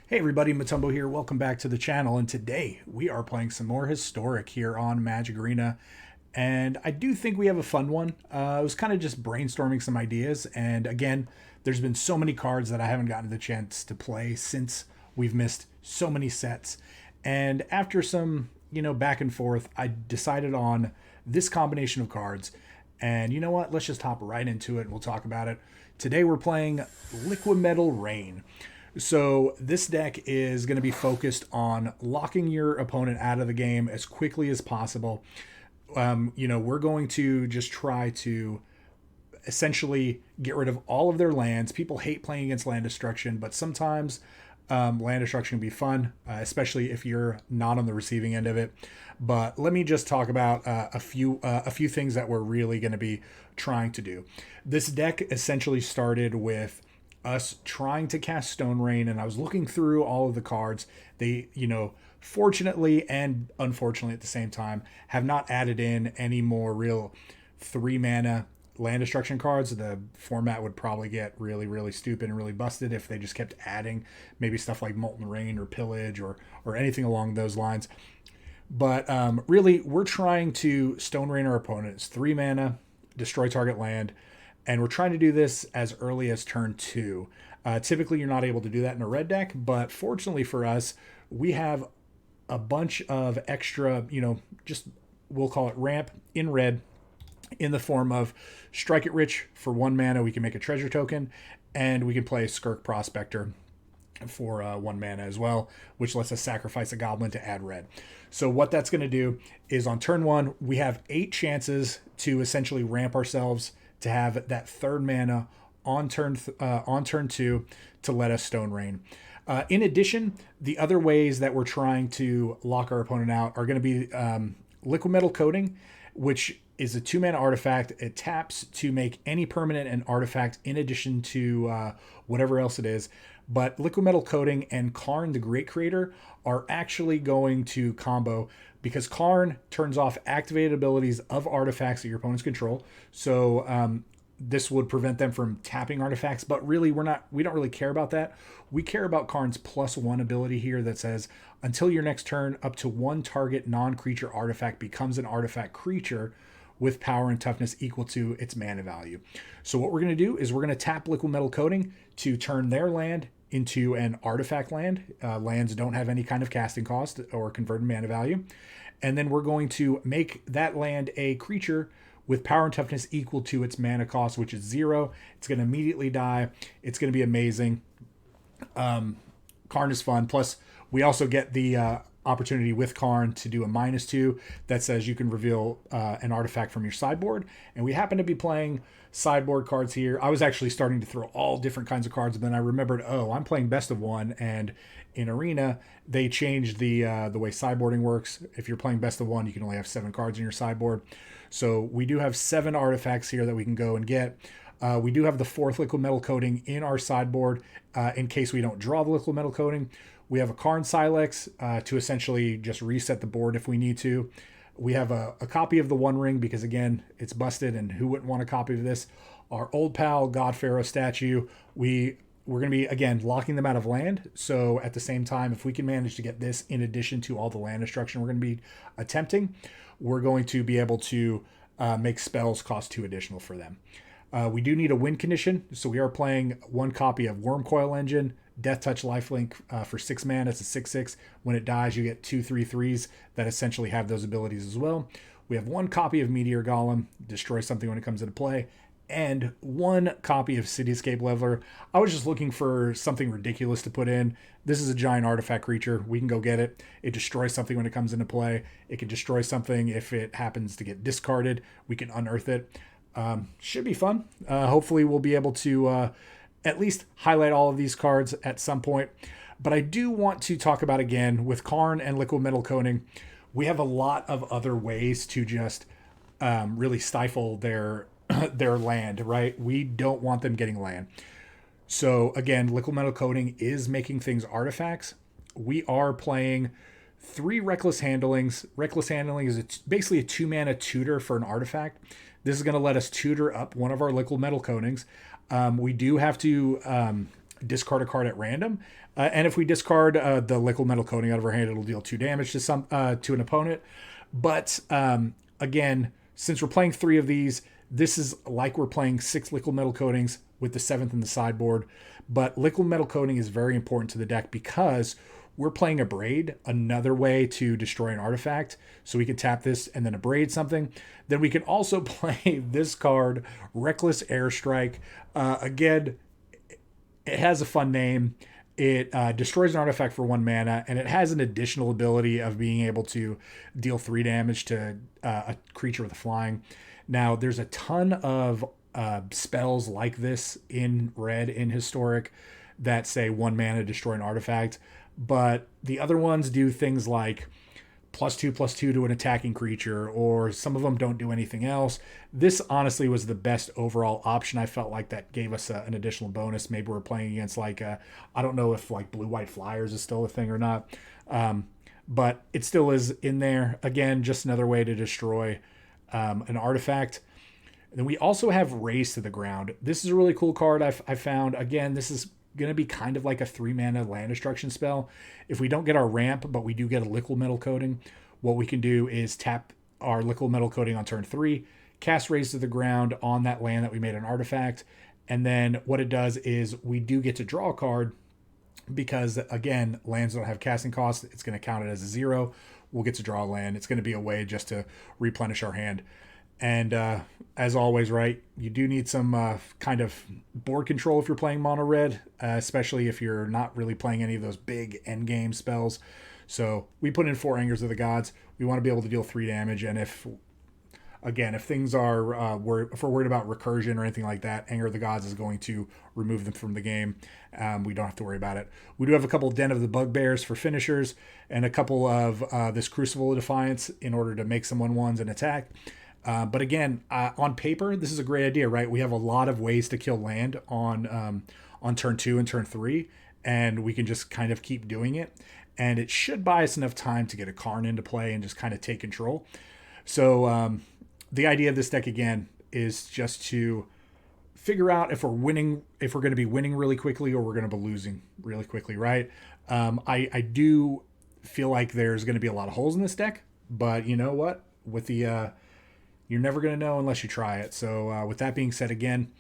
Hey everybody, Motumbo here. Welcome back to the channel. And today we are playing some more Historic here on Magic Arena. And I do think we have a fun one. I was kind of just brainstorming some ideas. And again, there's been so many cards that I haven't gotten the chance to play since we've missed so many sets. And after some, back and forth, I decided on this combination of cards. And you know what? Let's just hop right into it and we'll talk about it. Today we're playing Liquimetal Rain. So this deck is going to be focused on locking your opponent out of the game as quickly as possible. We're going to just try to essentially get rid of all of their lands. People hate playing against land destruction, but sometimes land destruction can be fun, especially if you're not on the receiving end of it. But let me just talk about a few things that we're really going to be trying to do. This deck essentially started with us trying to cast Stone Rain, and I was looking through all of the cards. They, fortunately and unfortunately at the same time, have not added in any more real 3-mana land destruction cards. The format would probably get really, really stupid and really busted if they just kept adding maybe stuff like Molten Rain or Pillage or anything along those lines. But really, we're trying to Stone Rain our opponents. 3-mana, destroy target land. And we're trying to do this as early as turn 2. Typically, you're not able to do that in a red deck, but fortunately for us, we have a bunch of extra, we'll call it ramp in red in the form of Strike It Rich for 1 mana. We can make a treasure token, and we can play Skirk Prospector for 1 mana as well, which lets us sacrifice a goblin to add red. So what that's going to do is on turn 1, we have 8 chances to essentially ramp ourselves to have that 3rd mana on turn 2 to let us Stone Rain. In addition, the other ways that we're trying to lock our opponent out are going to be Liquimetal Coating, which is a 2-mana artifact. It taps to make any permanent an artifact in addition to whatever else it is. But Liquimetal Coating and Karn, the Great Creator, are actually going to combo because Karn turns off activated abilities of artifacts that your opponents control. So this would prevent them from tapping artifacts, but really we don't really care about that. We care about Karn's +1 ability here that says until your next turn, up to 1 target non-creature artifact becomes an artifact creature with power and toughness equal to its mana value. So what we're going to do is we're going to tap Liquimetal Coating to turn their land into an artifact land. Lands don't have any kind of casting cost or converted mana value. And then we're going to make that land a creature with power and toughness equal to its mana cost, which is 0. It's going to immediately die. It's going to be amazing. Karn is fun. Plus, we also get the opportunity with Karn to do a -2 that says you can reveal an artifact from your sideboard. And we happen to be playing sideboard cards here. I was actually starting to throw all different kinds of cards, but then I remembered, I'm playing best of 1, and in Arena they changed the way sideboarding works. If you're playing best of 1, you can only have 7 cards in your sideboard. So we do have 7 artifacts here that we can go and get. We do have the 4th Liquimetal Coating in our sideboard in case we don't draw the Liquimetal Coating. We have a Karn Silex to essentially just reset the board if we need to. We have a copy of the One Ring because, again, it's busted, and who wouldn't want a copy of this? Our old pal God Pharaoh statue. We're going to be, again, locking them out of land. So at the same time, if we can manage to get this in addition to all the land destruction we're going to be attempting, we're going to be able to make spells cost 2 additional for them. We do need a win condition, so we are playing 1 copy of Wormcoil Engine, Death Touch Lifelink for 6 mana. It's a 6/6. When it dies, you get 2 3/3s that essentially have those abilities as well. We have 1 copy of Meteor Golem, destroy something when it comes into play, and 1 copy of Cityscape Leveler. I was just looking for something ridiculous to put in. This is a giant artifact creature. We can go get it. It destroys something when it comes into play. It can destroy something if it happens to get discarded. We can unearth it. Should be fun. Hopefully we'll be able to at least highlight all of these cards at some point. But I do want to talk about, again, with Karn and Liquimetal Coating, we have a lot of other ways to just really stifle their land, right? We don't want them getting land. So again, Liquimetal Coating is making things artifacts. We are playing 3 Reckless Handlings. Reckless Handling is basically a 2-mana tutor for an artifact. This is going to let us tutor up one of our Liquimetal Coatings. We do have to discard a card at random. And if we discard the Liquimetal coating out of our hand, it'll deal 2 damage to an opponent. But again, since we're playing 3 of these, this is like we're playing 6 Liquimetal coatings with the 7th in the sideboard. But Liquimetal coating is very important to the deck because we're playing Abrade, another way to destroy an artifact. So we can tap this and then Abrade something. Then we can also play this card, Reckless Airstrike. Again, it has a fun name. It destroys an artifact for 1 mana, and it has an additional ability of being able to deal 3 damage to a creature with a flying. Now, there's a ton of spells like this in red, in Historic, that say 1 mana destroy an artifact. But the other ones do things like +2/+2 to an attacking creature, or some of them don't do anything else. This honestly was the best overall option. I felt like that gave us an additional bonus. Maybe we're playing against like I don't know if like blue-white flyers is still a thing or not, but it still is in there. Again, just another way to destroy an artifact. And then we also have Raise to the Ground. This is a really cool card I found. Again, this is going to be kind of like a 3 mana land destruction spell. If we don't get our ramp, but we do get a Liquimetal coating, what we can do is tap our Liquimetal coating on turn 3, cast Raise to the Ground on that land that we made an artifact, and then what it does is we do get to draw a card because, again, lands don't have casting costs. It's going to count it as a 0. We'll get to draw a land. It's going to be a way just to replenish our hand. And as always, right, you do need some kind of board control if you're playing mono red, especially if you're not really playing any of those big endgame spells. So we put in 4 Angers of the Gods. We want to be able to deal 3 damage. And if things are, if we're worried about recursion or anything like that, Anger of the Gods is going to remove them from the game. We don't have to worry about it. We do have a couple Den of the Bugbears for finishers and a couple of this Crucible of Defiance in order to make some 1/1s and attack. But again, on paper, this is a great idea, right? We have a lot of ways to kill land on turn 2 and turn 3, and we can just kind of keep doing it. And it should buy us enough time to get a Karn into play and just kind of take control. So the idea of this deck, again, is just to figure out if we're winning, if we're going to be winning really quickly or we're going to be losing really quickly, right? I do feel like there's going to be a lot of holes in this deck, but you know what? With the you're never going to know unless you try it. So with that being said, again,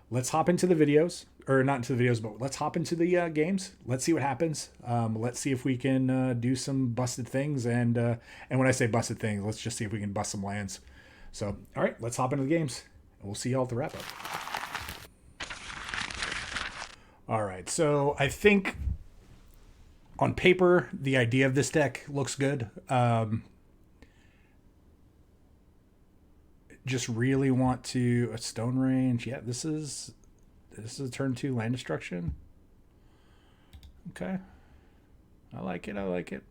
let's hop into the videos, or not into the videos, but let's hop into the games. Let's see what happens. Let's see if we can do some busted things. And when I say busted things, let's just see if we can bust some lands. So, all right, let's hop into the games. And we'll see y'all at the wrap up. All right, so I think on paper, the idea of this deck looks good. Just really want to a stone range. Yeah, this is a turn 2 land destruction. Okay, I like it. I like it.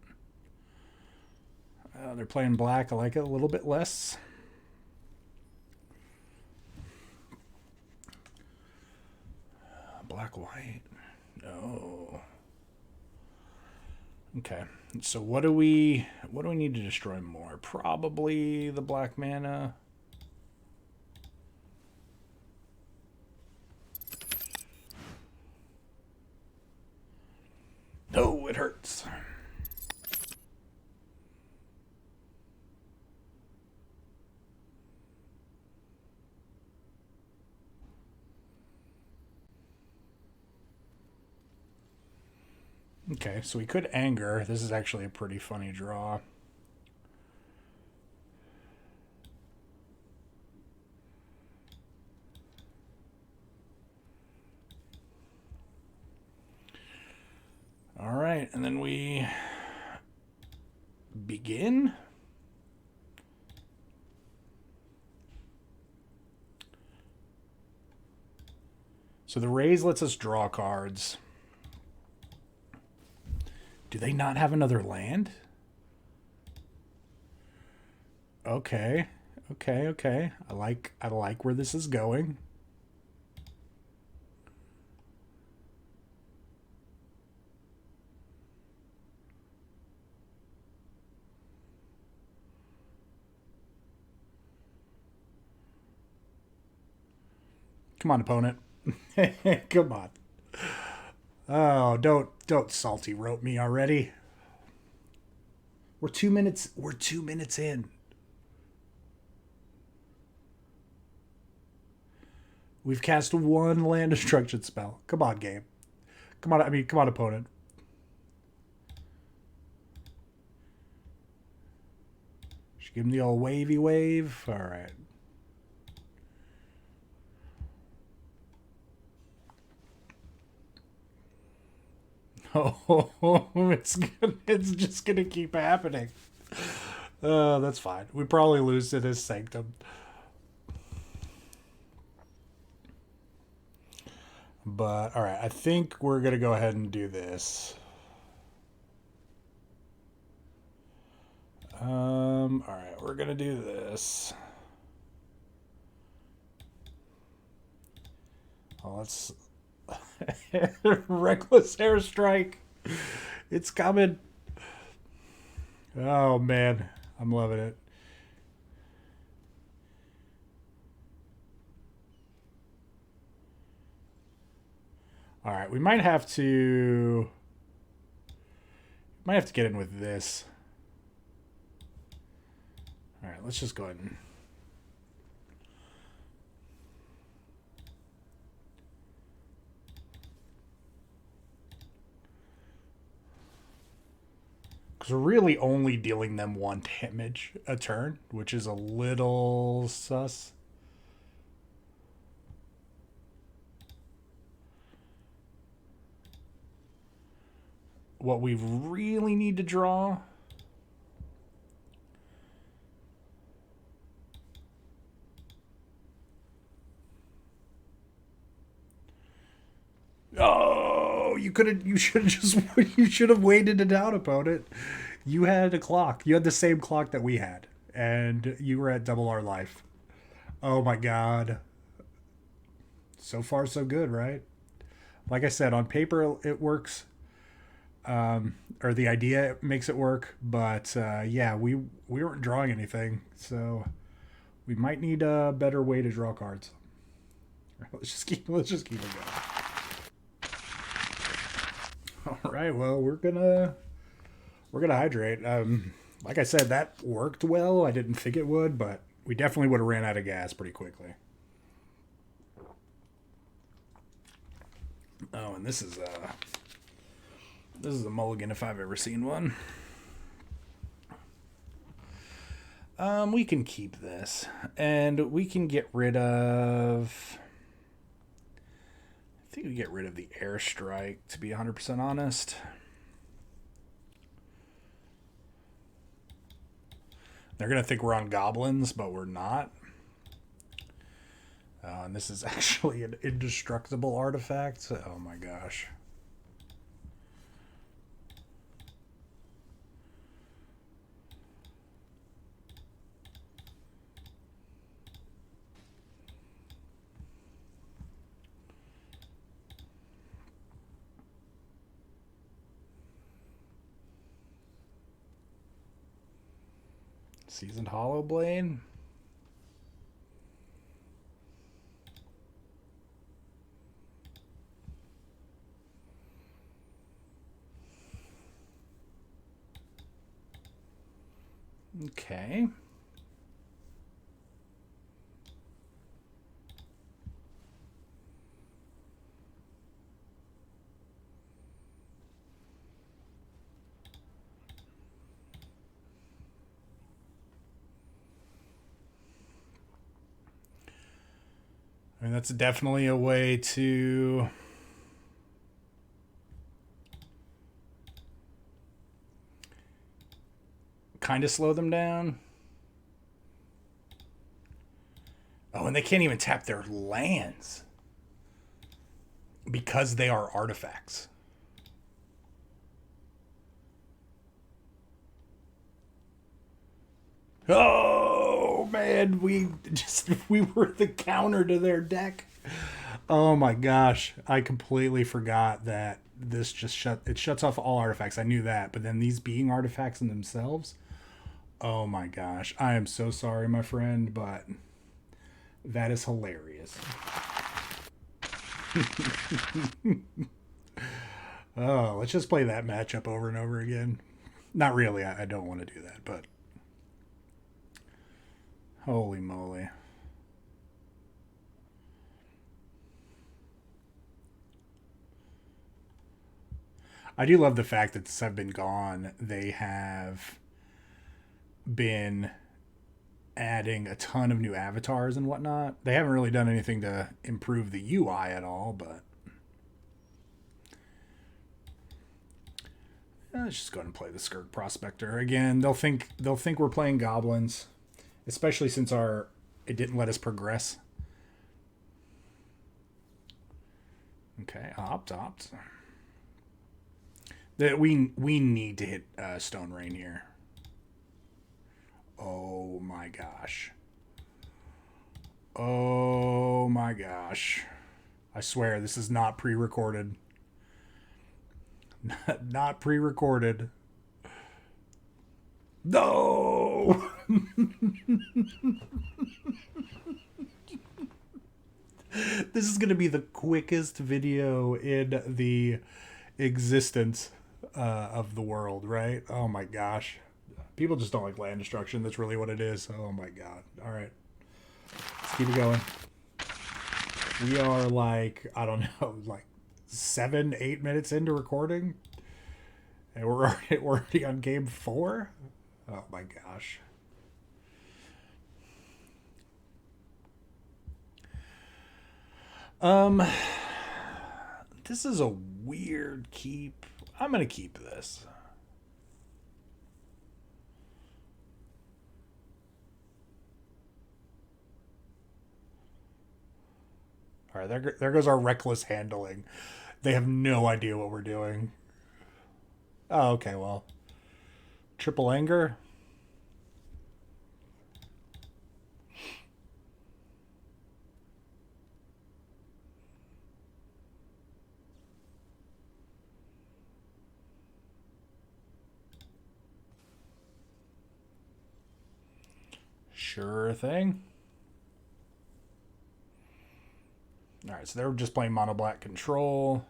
They're playing black. I like it a little bit less. Black white. No. Okay. So what do we need to destroy more? Probably the black mana. No, it hurts. Okay, so we could anger. This is actually a pretty funny draw. All right, and then we begin. So the raise lets us draw cards. Do they not have another land? Okay. Okay. I like where this is going. Come on, opponent. Come on. Oh, don't salty rope me already. We're 2 minutes in. We've cast one land destruction spell. Come on, game. Come on, come on, opponent. Just give him the old wavy wave. All right. Oh, it's just gonna keep happening. That's fine. We probably lose to this Sanctum. But, alright, I think we're gonna go ahead and do this. Alright, we're gonna do this. Oh, let's... Reckless airstrike. It's coming. Oh, man. I'm loving it. Alright, we might have to... Might have to get in with this. Alright, let's just go ahead and... Because we're really only dealing them one damage a turn, which is a little sus. What we really need to draw... Oh, you should have just, you should have waited it out, opponent. You had a clock. You had the same clock that we had, and you were at double our life. Oh my god. So far, so good, right? Like I said, on paper it works, or the idea makes it work. But yeah, we weren't drawing anything, so we might need a better way to draw cards. Let's just keep it going. All right, well, we're gonna hydrate. Like I said, that worked well. I didn't think it would, but we definitely would have ran out of gas pretty quickly. Oh, and this is a mulligan if I've ever seen one. We can keep this, and we can get rid of... I think we get rid of the airstrike, to be 100% honest. They're going to think we're on goblins, but we're not. And this is actually an indestructible artifact. Oh my gosh. Seasoned Hollow Blade. Okay. I mean, that's definitely a way to... kind of slow them down. Oh, and they can't even tap their lands because they are artifacts. Oh man, we were the counter to their deck. Oh my gosh, I completely forgot that this just shuts off all artifacts. I knew that, but then these being artifacts in themselves. Oh my gosh, I am so sorry, my friend, but that is hilarious. Oh, let's just play that matchup over and over again. Not really. I don't want to do that, but holy moly. I do love the fact that since I've been gone, they have been adding a ton of new avatars and whatnot. They haven't really done anything to improve the UI at all, but let's just go ahead and play the Skirk Prospector again. They'll think we're playing goblins, especially since it didn't let us progress. Okay, opt. That we need to hit Stone Rain here. Oh my gosh. Oh my gosh. I swear this is not pre-recorded. Not pre-recorded. No! This is going to be the quickest video in the existence of the world, right? Oh my gosh. People just don't like land destruction. That's really what it is. Oh my god. All right. Let's keep it going. We are like, I don't know, like 7-8 minutes into recording. And we're already on game 4? Oh my gosh. This is a weird keep. I'm going to keep this. All right, there goes our reckless handling. They have no idea what we're doing. Oh, okay, well. Triple anger. Sure thing. All right, so they were just playing mono black control.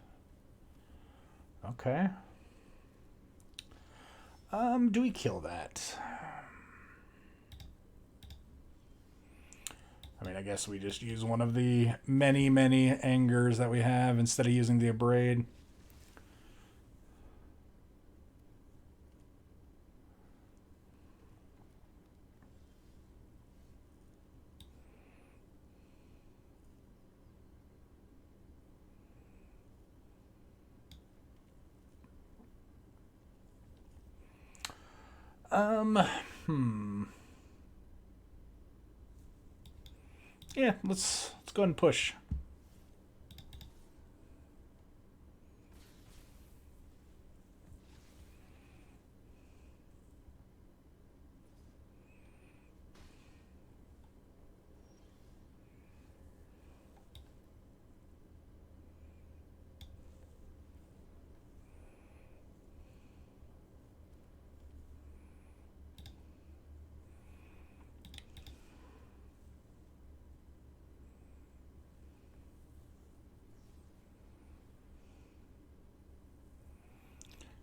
Okay. Do we kill that? I mean, I guess we just use one of the many angers that we have instead of using the abrade. Yeah, let's go ahead and push.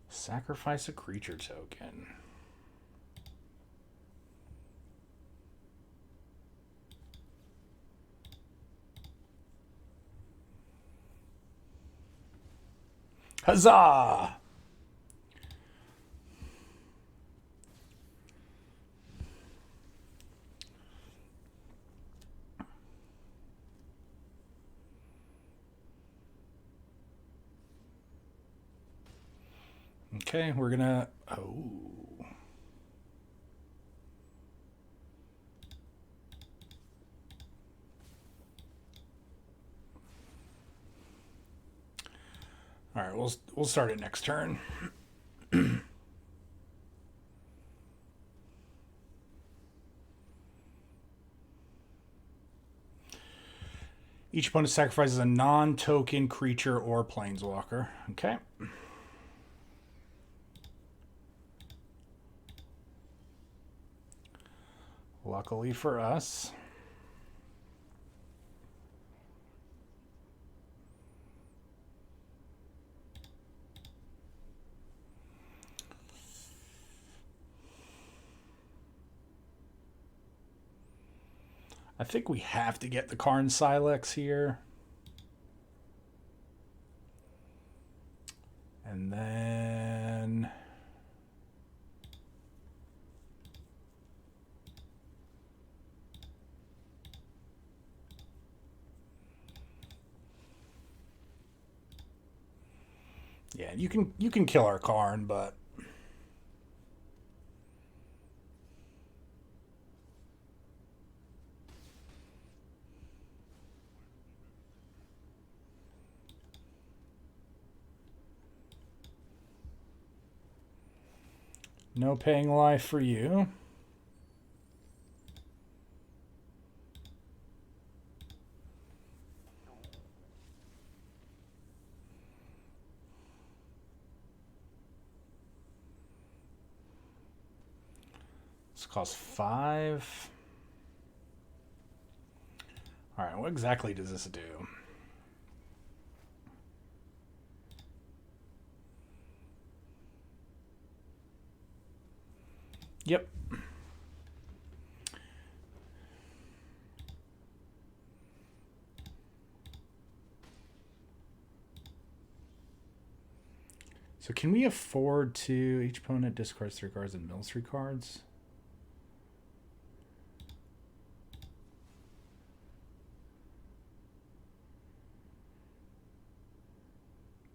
Sacrifice a creature token. Huzzah! Okay, we're gonna... Oh. All right, we'll start it next turn. Each opponent sacrifices a non-token creature or planeswalker. Okay. Luckily for us. I think we have to get the Karn Silex here. And then... yeah, you can kill our Karn, but... no paying life for you. This costs 5. All right, what exactly does this do? Yep. So can we afford to... each opponent discards 3 cards and mills 3 cards?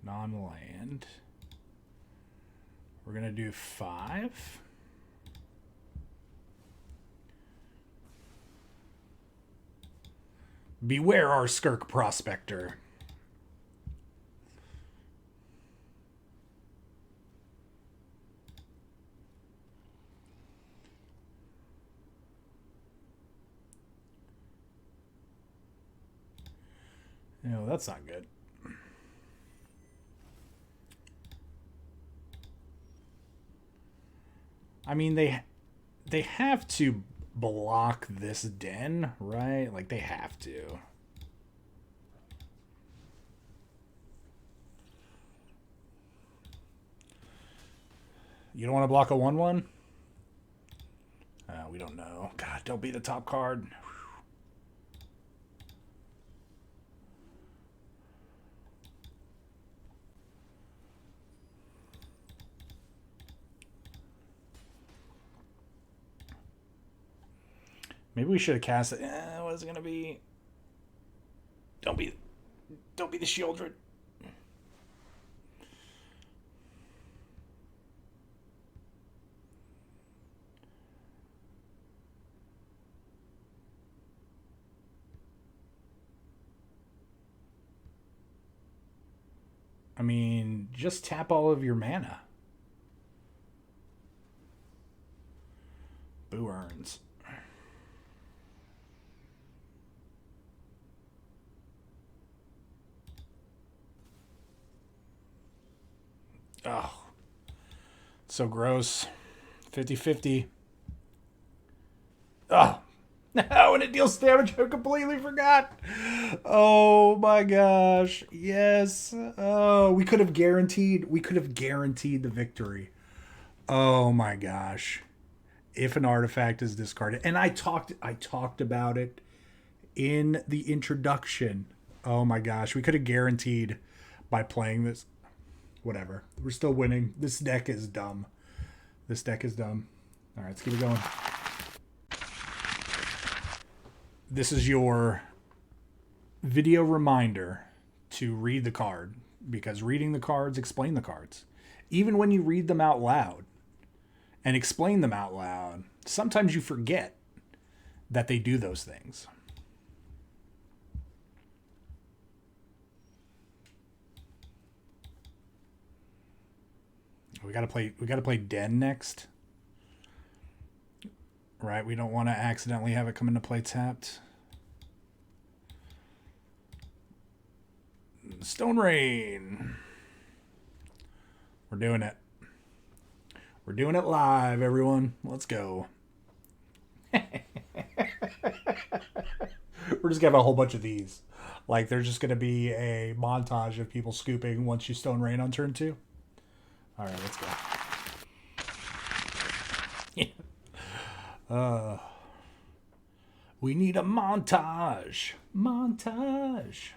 Non-land. We're going to do 5. Beware our Skirk Prospector. No, that's not good. I mean, they have to block this den, right? Like, they have to. You don't want to block a 1/1? We don't know. God, don't be the top card. Maybe we should have cast it. What's it gonna be? Don't be the Shieldred. I mean, just tap all of your mana. Boo earns. Oh, so gross. 50-50. Oh, no, and it deals damage. I completely forgot. Oh my gosh. Yes. Oh, we could have guaranteed the victory. Oh my gosh. If an artifact is discarded. And I talked about it in the introduction. Oh my gosh. We could have guaranteed by playing this. Whatever. We're still winning. This deck is dumb. This deck is dumb. All right, let's keep it going. This is your video reminder to read the card, because reading the cards explain the cards. Even when you read them out loud and explain them out loud, sometimes you forget that they do those things. We gotta play Den next. Right, we don't want to accidentally have it come into play tapped. Stone Rain. We're doing it. We're doing it live, everyone. Let's go. We're just gonna have a whole bunch of these. Like, there's just gonna be a montage of people scooping once you Stone Rain on turn 2. All right, let's go. We need a montage. Montage.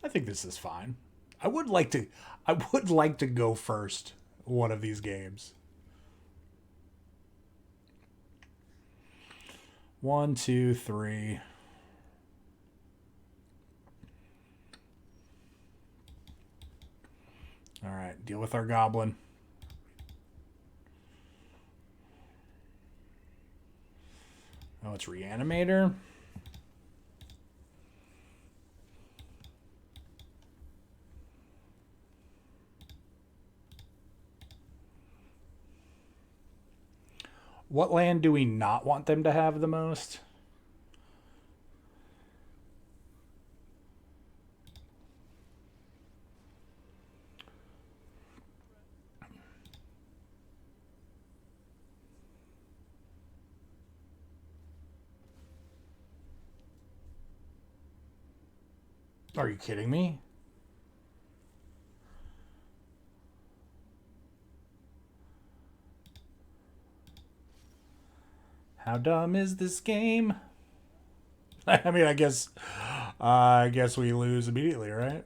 I think this is fine. I would like to go first one of these games. 1, 2, 3. All right, deal with our goblin. Oh, it's Reanimator. What land do we not want them to have the most? Are you kidding me? How dumb is this game? I mean, I guess we lose immediately, right?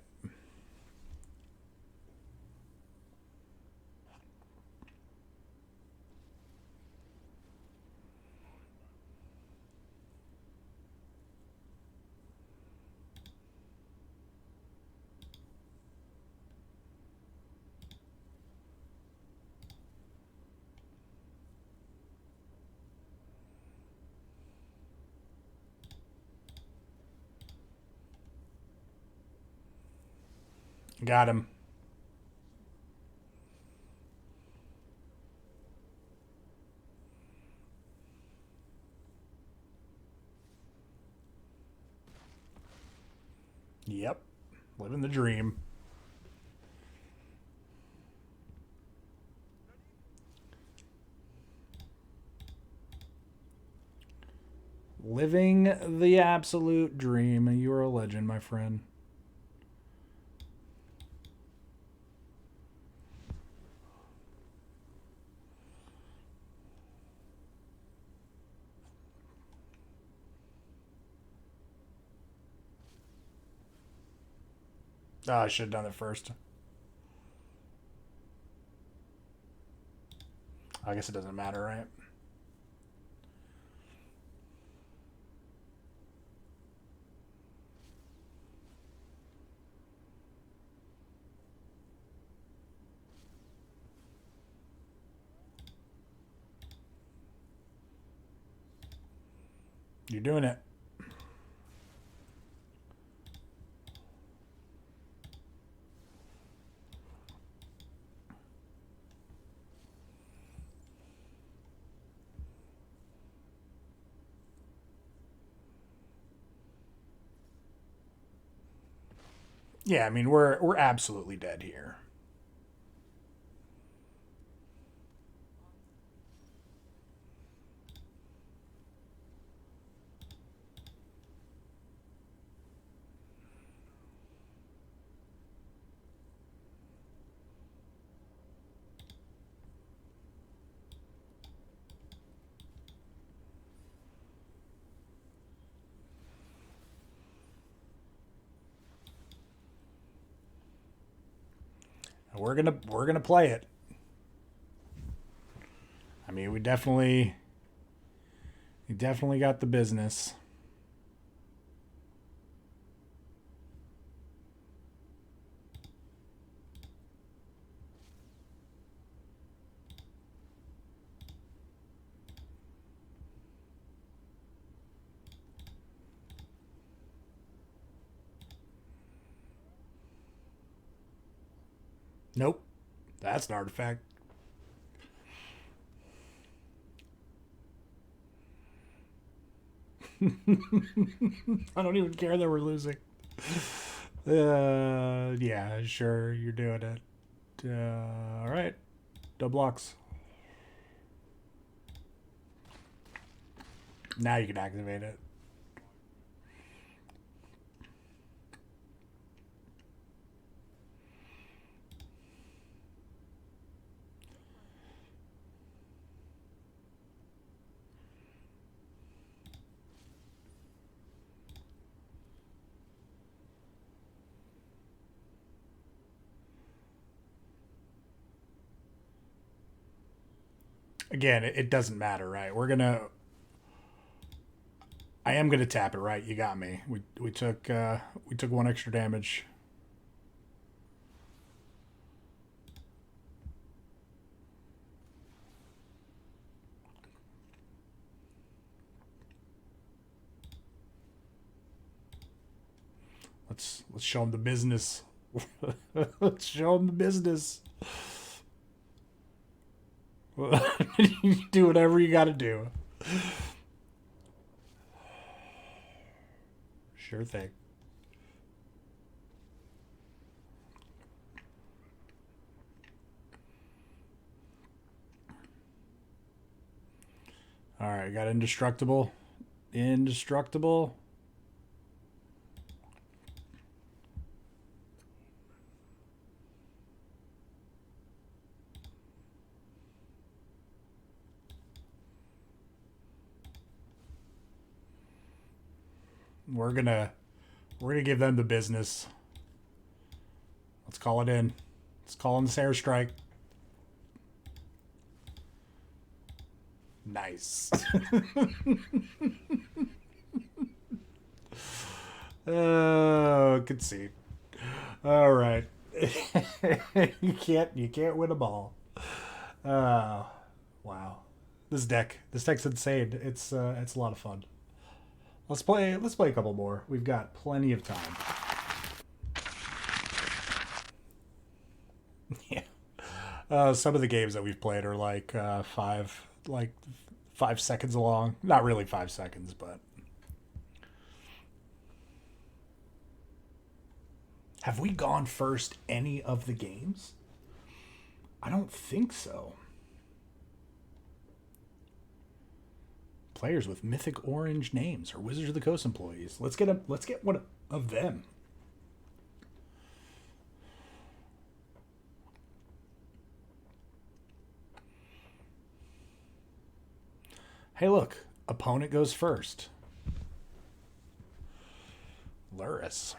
Got him. Yep. Living the dream. Living the absolute dream. You are a legend, my friend. Oh, I should have done it first. I guess it doesn't matter, right? You're doing it. Yeah, I mean we're absolutely dead here. We're gonna play it. I mean, we definitely got the business. Nope. That's an artifact. I don't even care that we're losing. Yeah, sure, you're doing it. All right. Double blocks. Now you can activate it. Again, it doesn't matter, right? I am gonna tap it, right? You got me. We took one extra damage. Let's show him the business. Let's show him the business. Do whatever you got to do. Sure thing. All right, got indestructible. Indestructible. We're gonna give them the business. Let's call it in. Let's call in this airstrike. Nice. Oh, concede. All right. you can't win them all. Wow. This deck's insane. It's a lot of fun. Let's play a couple more. We've got plenty of time. Yeah. Some of the games that we've played are like 5 seconds long. Not really 5 seconds, but have we gone first any of the games? I don't think so. Players with mythic orange names are Wizards of the Coast employees. Let's get one of them. Hey, look, opponent goes first. Luris.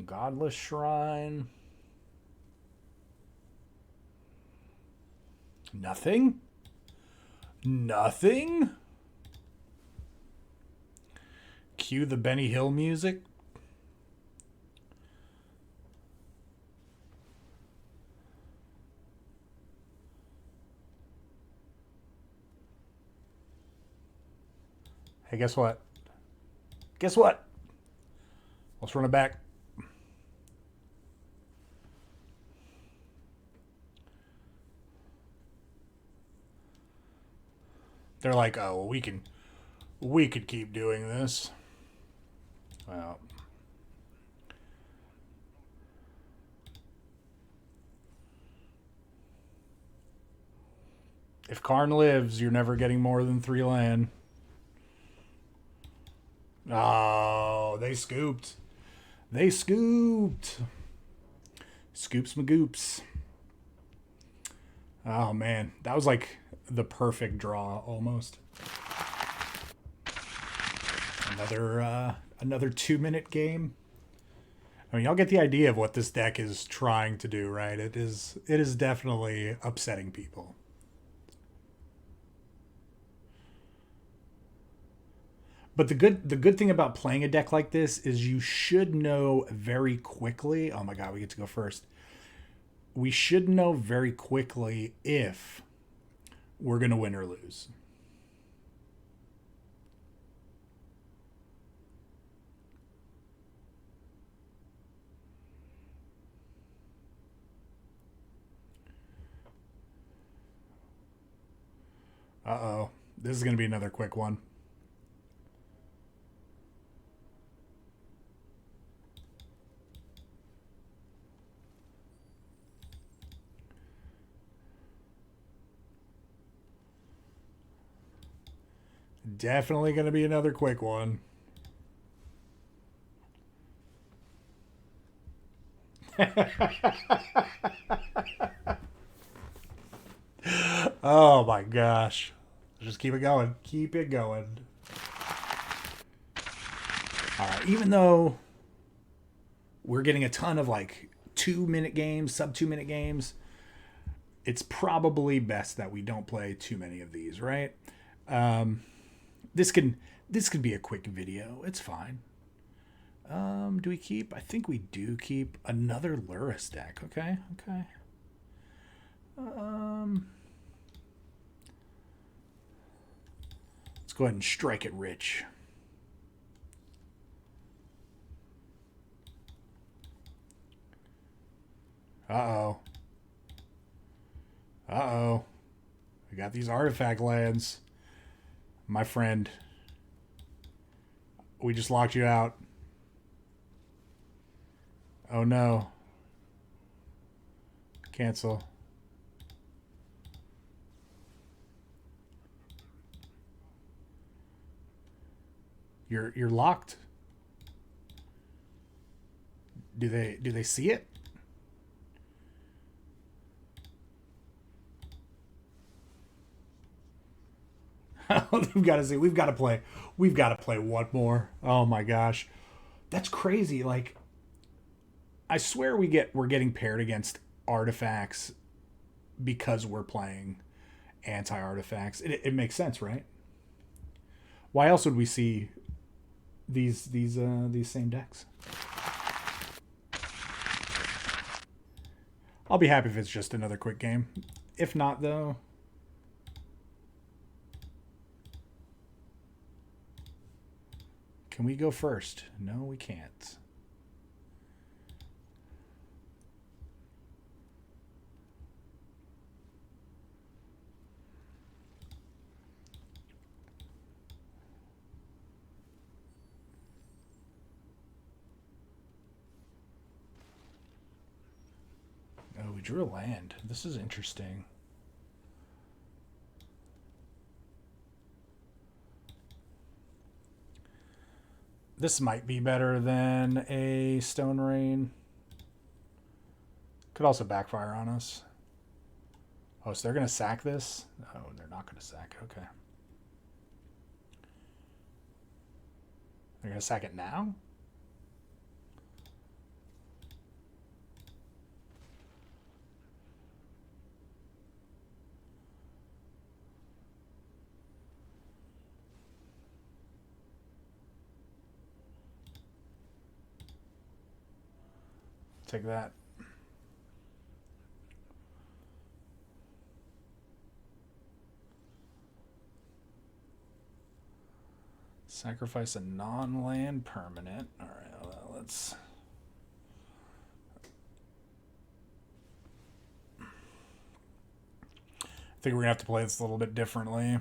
Godless Shrine. Nothing? Cue the Benny Hill music. Hey, guess what? Let's run it back. They're like, oh, well, we could keep doing this. Well, if Karn lives, you're never getting more than 3 land. Oh, they scooped. Scoops magoops. Oh man, that was like the perfect draw almost. Another 2-minute game. I mean, y'all get the idea of what this deck is trying to do, right? It is definitely upsetting people. But the good thing about playing a deck like this is you should know very quickly. Oh my god, we get to go first. We should know very quickly if we're going to win or lose. Uh-oh. This is going to be another quick one. Definitely going to be another quick one. Oh my gosh. Just keep it going. Keep it going. All right. Even though we're getting a ton of like 2-minute games, sub 2-minute games. It's probably best that we don't play too many of these, right? This could be a quick video. It's fine. Do we keep? I think we do keep another Luris deck. Okay. Let's go ahead and strike it rich. Uh-oh. We got these artifact lands. My friend. We just locked you out. Oh no. Cancel. You're locked. Do they see it? We've got to see. We've got to play one more. Oh my gosh. That's crazy. Like, I swear we're getting paired against artifacts because we're playing anti-artifacts. It makes sense, right? Why else would we see these same decks? I'll be happy if it's just another quick game. If not, though, can we go first? No, we can't. Oh, we drew a land. This is interesting. This might be better than a Stone Rain. Could also backfire on us. Oh, so they're going to sack this? Oh, they're not going to sack it. Okay. They're going to sack it now? Take that. Sacrifice a non-land permanent. All right, well, let's... I think we're going to have to play this a little bit differently.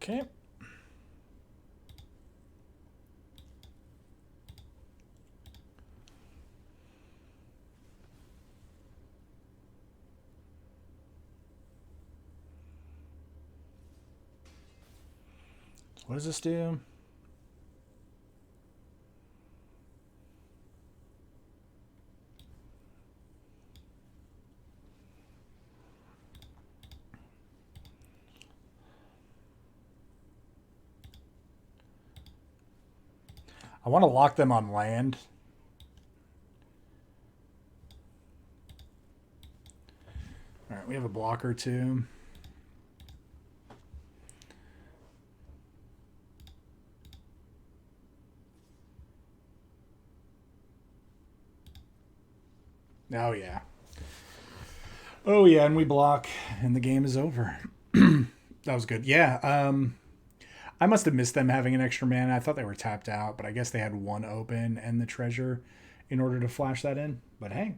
Okay. What does this do? I want to lock them on land. All right, we have a blocker too. Oh yeah. Oh yeah, and we block and the game is over. That was good. Yeah, I must have missed them having an extra mana. I thought they were tapped out, but I guess they had one open and the treasure in order to flash that in. But hey,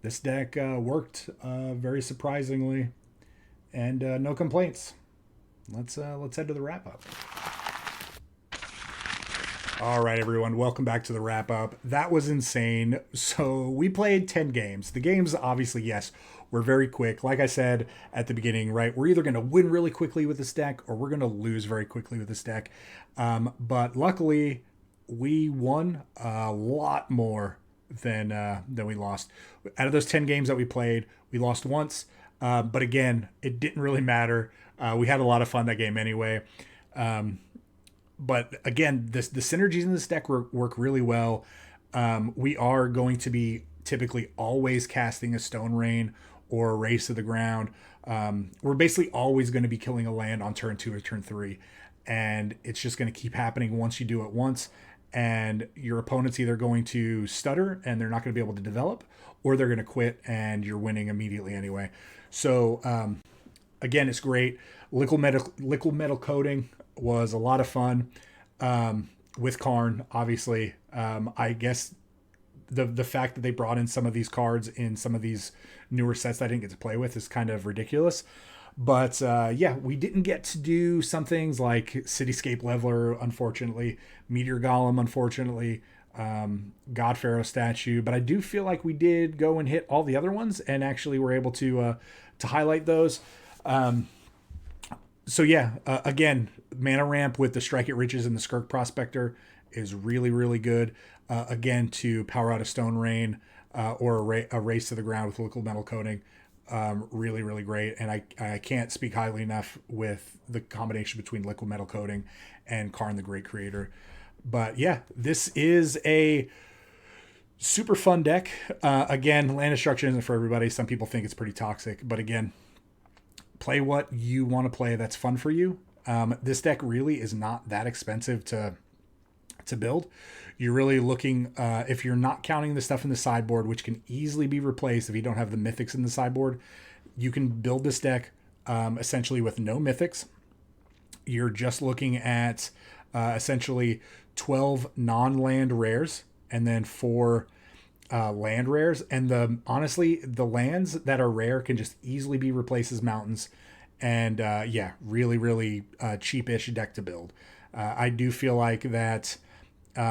this deck worked very surprisingly, and no complaints. Let's head to the wrap up. All right, everyone, welcome back to the wrap up. That was insane. So we played 10 games. The games, obviously, yes, were very quick. Like I said at the beginning, right, we're either going to win really quickly with this deck or we're going to lose very quickly with this deck. But luckily, we won a lot more than we lost. Out of those 10 games that we played, we lost once. But again, it didn't really matter. We had a lot of fun that game anyway. But again, the synergies in this deck work really well. We are going to be typically always casting a Stone Rain or a Race to the Ground. We're basically always going to be killing a land on turn 2 or turn 3. And it's just going to keep happening once you do it once. And your opponent's either going to stutter and they're not going to be able to develop, or they're going to quit and you're winning immediately anyway. So again, it's great. Liquimetal coating was a lot of fun with Karn, obviously. I guess the fact that they brought in some of these cards in some of these newer sets that I didn't get to play with is kind of ridiculous. But yeah, we didn't get to do some things like Cityscape Leveler, unfortunately, Meteor Golem, unfortunately, God Pharaoh statue. But I do feel like we did go and hit all the other ones and actually were able to highlight those. So yeah, again, mana ramp with the Strike It Riches and the Skirk Prospector is really, really good. Again, to power out a Stone Rain or a Race to the Ground with Liquimetal coating. Really, really great. And I can't speak highly enough with the combination between Liquimetal coating and Karn the Great Creator. But yeah, this is a super fun deck. Again, land destruction isn't for everybody. Some people think it's pretty toxic. But again, play what you want to play that's fun for you. This deck really is not that expensive to build. You're really looking, if you're not counting the stuff in the sideboard, which can easily be replaced if you don't have the mythics in the sideboard, you can build this deck essentially with no mythics. You're just looking at essentially 12 non-land rares and then 4 land rares. And honestly, the lands that are rare can just easily be replaced as mountains. And yeah, really, really cheapish deck to build. I do feel like that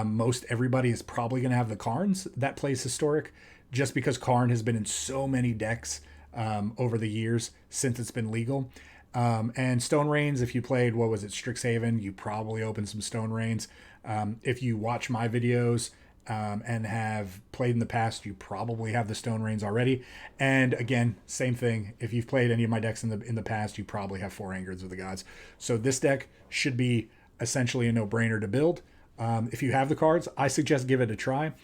most everybody is probably going to have the Karns that plays Historic, just because Karn has been in so many decks over the years since it's been legal. And Stone Rains, if you played, what was it, Strixhaven, you probably opened some Stone Rains. If you watch my videos and have played in the past, you probably have the Stone Rains already. And again, same thing. If you've played any of my decks in the past, you probably have 4 Anchors of the Gods. So this deck should be essentially a no-brainer to build. If you have the cards, I suggest give it a try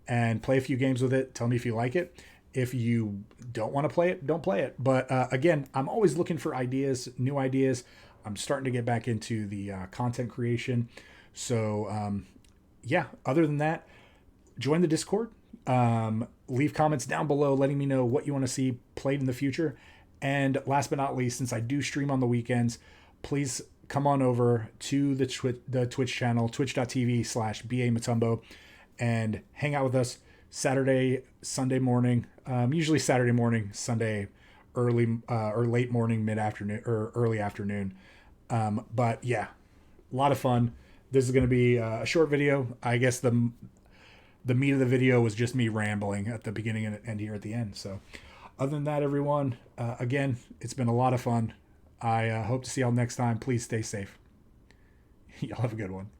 and play a few games with it. Tell me if you like it. If you don't want to play it, don't play it. But again, I'm always looking for ideas, new ideas. I'm starting to get back into the content creation. So yeah, other than that, join the Discord. Leave comments down below letting me know what you want to see played in the future. And last but not least, since I do stream on the weekends, please come on over to the Twitch channel, twitch.tv/BA Motumbo, and hang out with us Saturday, Sunday morning, usually Saturday morning, Sunday early or late morning, mid-afternoon, or early afternoon. But yeah, a lot of fun. This is going to be a short video. I guess the meat of the video was just me rambling at the beginning and end here at the end. So other than that, everyone, again, it's been a lot of fun. I hope to see y'all next time. Please stay safe. Y'all have a good one.